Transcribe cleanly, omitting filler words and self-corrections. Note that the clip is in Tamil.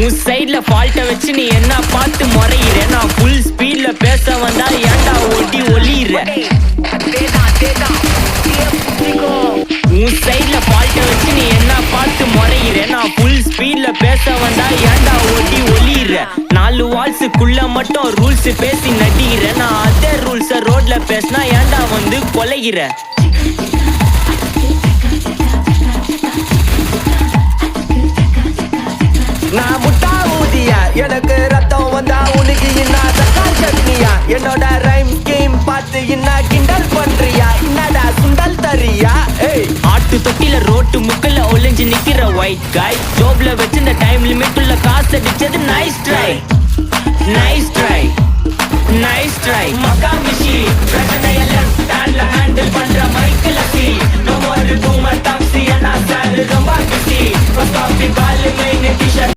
உன் சைட்ல ஃபால்ட்ட வச்சு நீ என்ன பார்த்து முறையிற. நான் ஃபுல் ஸ்பீட்ல பேச வந்தா ஏன்டா ஓட்டி ஒளியிற. உன் சைட்ல ஃபால்ட்ட வச்சு நீ என்ன பார்த்து முறையிற. நான் ஃபுல் ஸ்பீட்ல பேச வந்தா ஏன்டா ஓட்டி ஒளியிற. 4 வால்ஸுக்குள்ள மட்டும் ரூல்ஸ் பேசி நடிகிற. நான் அதே ரூல்ஸ ரோட்ல பேசினா ஏன்டா வந்து கொலைகிற. நான் முட்டா ஊதியா எனக்கு ரத்தம் வந்தா உனக்கு என்ன தக்காளி சட்னியா. என்னோட ரைம் ஸ்கீம் பார்த்து என்ன கிண்டல் பண்றியா. என்னடா சுண்டல் தரியா. ஆட்டு தொட்டில ரோட்டு முக்கல்ல ஒளிஞ்சு நிக்கிற ஒயிட் காய். ஜோப்ல வச்சு இந்த டைம் லிமிட் உள்ள காசு அடிச்சது நைஸ் ட்ரை.